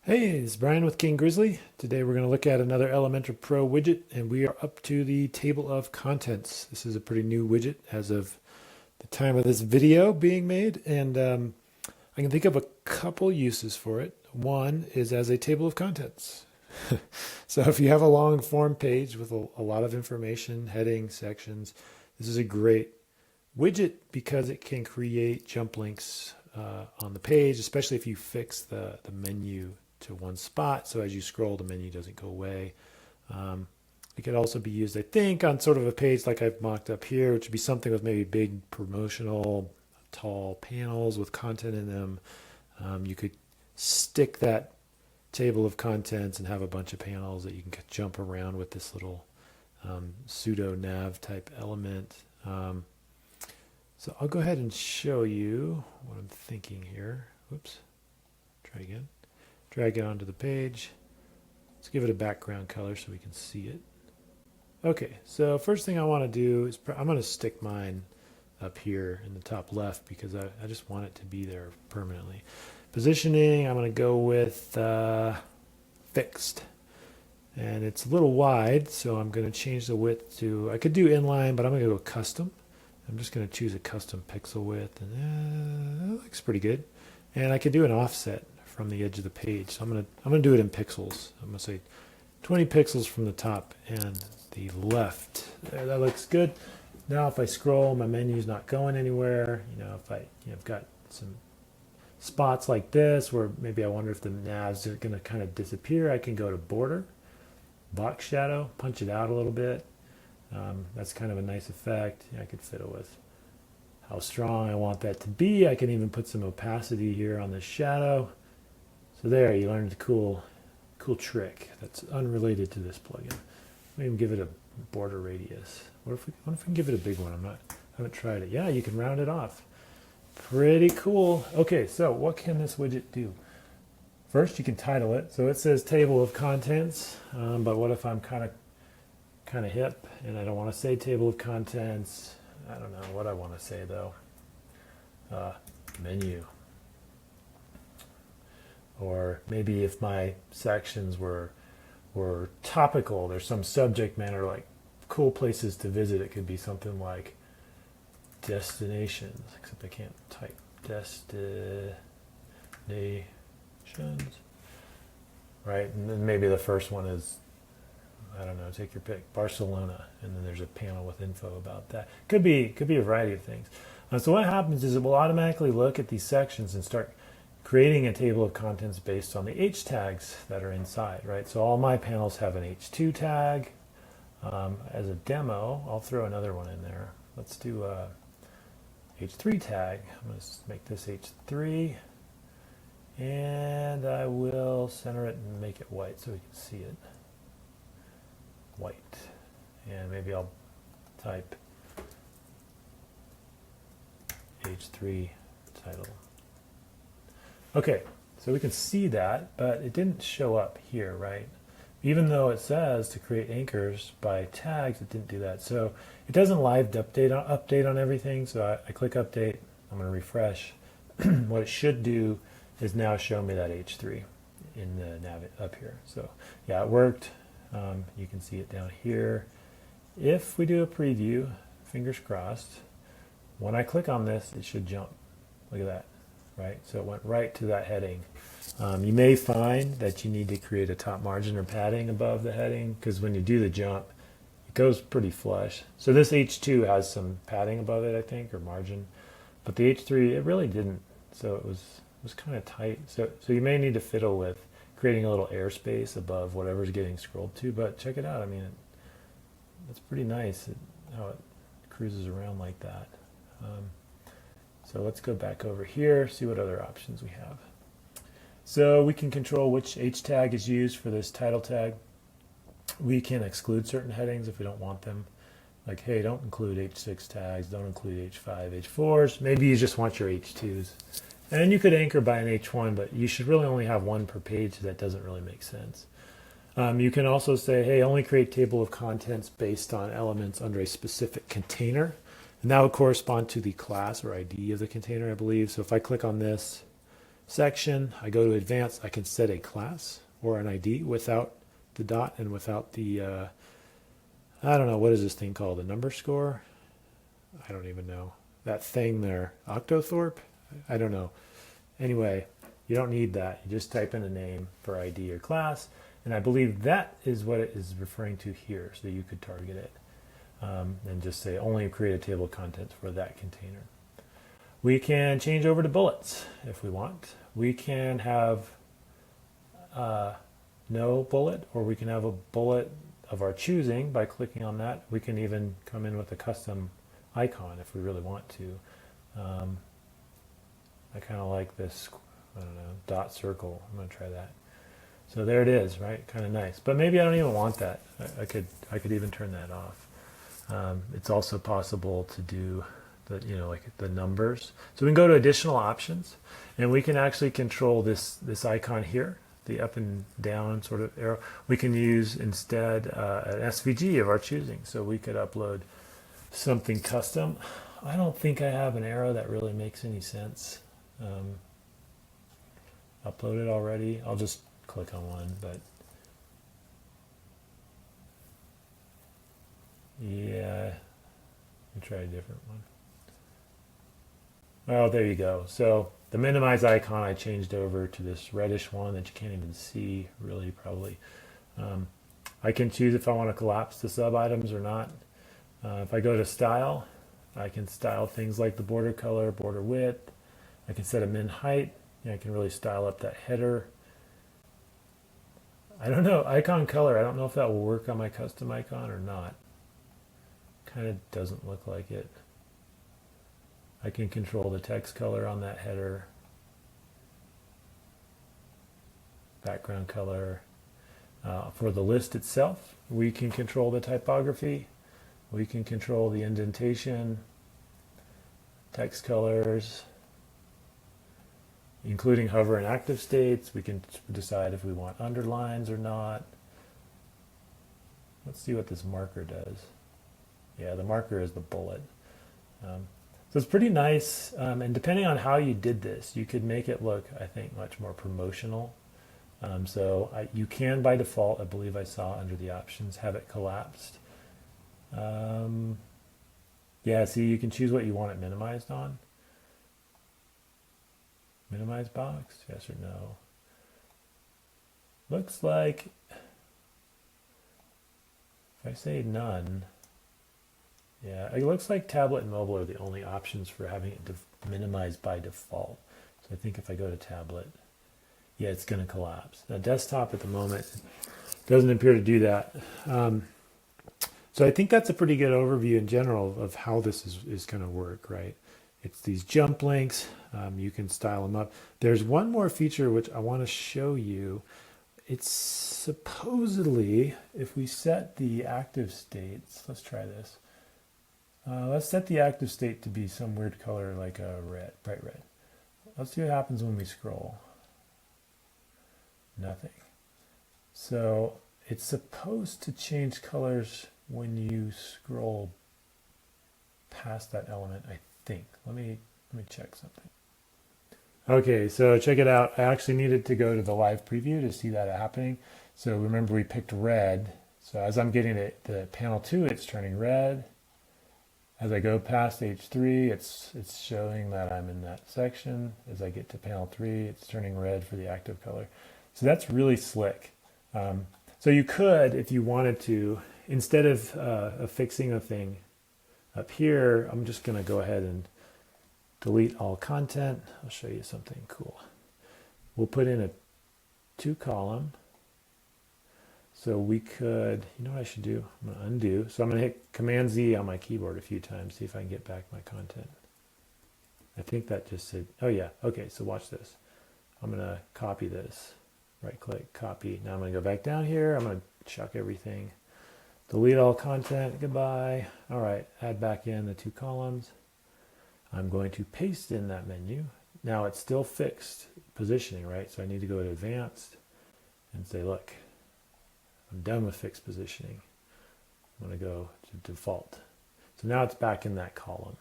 Hey, it's Brian with King Grizzly. Today we're going to look at another Elementor Pro widget, and we are up to the table of contents. This is a pretty new widget as of the time of this video being made, and I can think of a couple uses for it. One is as a table of contents. So if you have a long form page with a lot of information, headings, sections, this is a great widget because it can create jump links on the page, especially if you fix the menu to one spot. So as you scroll, the menu doesn't go away. It could also be used, I think, on sort of a page like I've mocked up here, which would be something with maybe big promotional, tall panels with content in them. You could stick that table of contents and have a bunch of panels that you can jump around with this little pseudo nav type element. So I'll go ahead and show you what I'm thinking here. Oops, try again. Drag it onto the page. Let's give it a background color so we can see it. Okay, so first thing I want to do is I'm going to stick mine up here in the top left because I just want it to be there permanently. Positioning, I'm going to go with fixed. And it's a little wide, so I'm going to change the width to, I could do inline, but I'm going to go custom. I'm just going to choose a custom pixel width, and that looks pretty good. And I could do an offset from the edge of the page. So I'm gonna do it in pixels. I'm gonna say 20 pixels from the top and the left. There, that looks good. Now if I scroll, my menu's not going anywhere. If I've got some spots like this where maybe I wonder if the navs are gonna kind of disappear, I can go to border, box shadow, punch it out a little bit. That's kind of a nice effect. I could fiddle with how strong I want that to be. I can even put some opacity here on the shadow. So there, you learned a cool trick that's unrelated to this plugin. Let me even give it a border radius. What if we can give it a big one? I haven't tried it. Yeah, you can round it off. Pretty cool. Okay, so what can this widget do? First, you can title it. So it says table of contents, but what if I'm kind of hip and I don't want to say table of contents? I don't know what I want to say though. Menu. Or maybe if my sections were topical, there's some subject matter like cool places to visit. It could be something like destinations, except I can't type destinations, right? And then maybe the first one is, I don't know, take your pick, Barcelona, and then there's a panel with info about that. Could be a variety of things. So what happens is it will automatically look at these sections and start creating a table of contents based on the H tags that are inside, right? So all my panels have an H2 tag. As a demo, I'll throw another one in there. Let's do a H3 tag. I'm going to make this H3, and I will center it and make it white so we can see it. White. And maybe I'll type H3 title. Okay, so we can see that, but it didn't show up here, right? Even though it says to create anchors by tags, it didn't do that. So it doesn't live update on everything. So I click update, I'm going to refresh. What it should do is now show me that H3 in the nav up here. So yeah, it worked. You can see it down here. If we do a preview, fingers crossed, when I click on this, it should jump. Look at that. Right, so it went right to that heading. You may find that you need to create a top margin or padding above the heading because when you do the jump, it goes pretty flush. So this H2 has some padding above it, I think, or margin, but the H3 it really didn't. So it was kind of tight. So you may need to fiddle with creating a little airspace above whatever's getting scrolled to. But check it out. I mean, it's pretty nice how it cruises around like that. So let's go back over here, see what other options we have. So we can control which H tag is used for this title tag. We can exclude certain headings if we don't want them. Like, hey, don't include H6 tags, don't include H5, H4s. Maybe you just want your H2s. And you could anchor by an H1, but you should really only have one per page. That doesn't really make sense. You can also say, hey, only create table of contents based on elements under a specific container. And that would correspond to the class or ID of the container, I believe. So if I click on this, section. I go to advanced. I can set a class or an ID without the dot and without the, I don't know, what is this thing called? The number score? I don't even know. That thing there, Octothorpe? I don't know. Anyway, you don't need that. You just type in a name for ID or class. And I believe that is what it is referring to here. So you could target it and just say only create a table of contents for that container. We can change over to bullets if we want. We can have no bullet, or we can have a bullet of our choosing by clicking on that. We can even come in with a custom icon if we really want to. I kind of like this, I don't know, dot circle. I'm going to try that. So there it is, right? Kind of nice. But maybe I don't even want that. I could even turn that off. It's also possible to do the, like the numbers. So we can go to additional options, and we can actually control this icon here, the up and down sort of arrow. We can use instead an SVG of our choosing. So we could upload something custom. I don't think I have an arrow that really makes any sense. Uploaded already. I'll just click on one, but yeah, let me try a different one. Oh, there you go. So the minimize icon, I changed over to this reddish one that you can't even see really, probably. I can choose if I want to collapse the sub items or not. If I go to style, I can style things like the border color, border width. I can set a min height. I can really style up that header. I don't know, icon color, I don't know if that will work on my custom icon or not. Kind of doesn't look like it. I can control the text color on that header. Background color. For the list itself, we can control the typography. We can control the indentation, text colors, including hover and active states. We can decide if we want underlines or not. Let's see what this marker does. Yeah, the marker is the bullet. So it's pretty nice, and depending on how you did this, you could make it look, I think, much more promotional. You can, by default, I believe I saw under the options, have it collapsed. Yeah, see, you can choose what you want it minimized on. Minimize box, yes or no? Looks like, if I say none, yeah, it looks like tablet and mobile are the only options for having it minimized by default. So I think if I go to tablet, yeah, it's going to collapse. Now desktop at the moment doesn't appear to do that. So I think that's a pretty good overview in general of how this is going to work, right? It's these jump links. You can style them up. There's one more feature which I want to show you. It's supposedly, if we set the active states, let's try this. Let's set the active state to be some weird color like a red, bright red. Let's see what happens when we scroll. Nothing. So it's supposed to change colors when you scroll past that element, I think. Let me check something. Okay, so check it out. I actually needed to go to the live preview to see that happening. So remember we picked red. So as I'm getting to the panel 2, it's turning red. As I go past H3, it's showing that I'm in that section. As I get to panel 3, it's turning red for the active color. So that's really slick. So you could, if you wanted to, instead of fixing a thing up here, I'm just going to go ahead and delete all content. I'll show you something cool. We'll put in a 2-column. So we could, you know what I should do? I'm going to undo. So I'm going to hit Command Z on my keyboard a few times, see if I can get back my content. I think that just said, oh yeah, okay, so watch this. I'm going to copy this. Right click, copy. Now I'm going to go back down here. I'm going to chuck everything. Delete all content, goodbye. All right, add back in the 2 columns. I'm going to paste in that menu. Now it's still fixed positioning, right? So I need to go to advanced and say, look, I'm done with fixed positioning. I'm going to go to default. So now it's back in that column.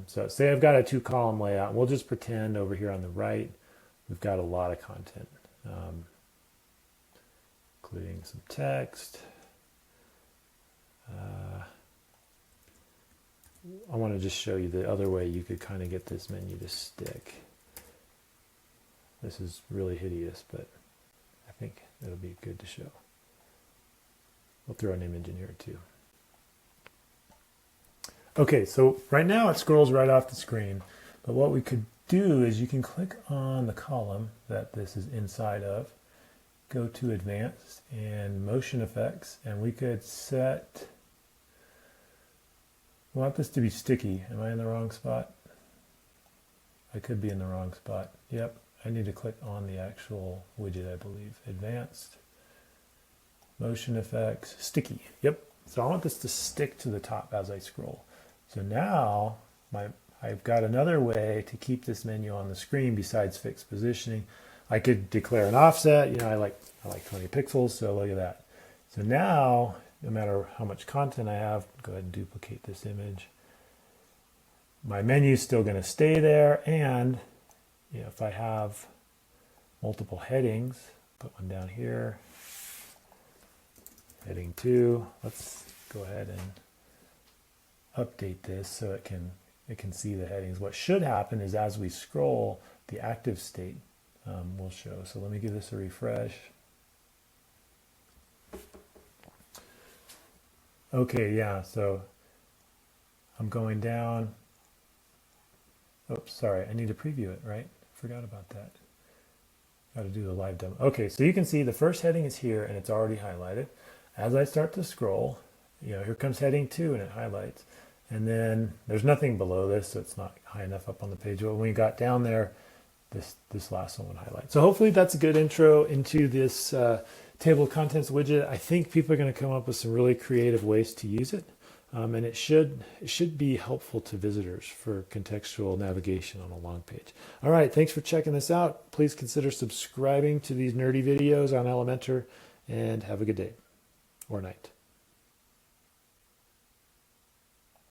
So say I've got a 2-column layout. We'll just pretend over here on the right, we've got a lot of content, including some text. I want to just show you the other way you could kind of get this menu to stick. This is really hideous, but I think it'll be good to show. We'll throw an image in here too. Okay, so right now it scrolls right off the screen, but what we could do is you can click on the column that this is inside of, go to Advanced and Motion Effects, and we could set, we want this to be sticky. Am I in the wrong spot? I could be in the wrong spot. Yep, I need to click on the actual widget, I believe. Advanced, Motion Effects, Sticky. Yep, so I want this to stick to the top as I scroll. So now I've got another way to keep this menu on the screen besides fixed positioning. I could declare an offset. You know, I like 20 pixels, so look at that. So now, no matter how much content I have, go ahead and duplicate this image. My menu is still going to stay there, and you know, if I have multiple headings, put one down here, heading 2. Let's go ahead and update this so it can see the headings. What should happen is as we scroll, the active state will show. So let me give this a refresh. Okay, yeah, so I'm going down. Oops, sorry, I need to preview it, right? Forgot about that. Got to do the live demo. Okay, so you can see the first heading is here and it's already highlighted. As I start to scroll, you know, here comes heading 2 and it highlights. And then there's nothing below this, so it's not high enough up on the page. But when we got down there, this last one would highlight. So hopefully that's a good intro into this table of contents widget. I think people are going to come up with some really creative ways to use it. And it should be helpful to visitors for contextual navigation on a long page. All right, thanks for checking this out. Please consider subscribing to these nerdy videos on Elementor, and have a good day or night.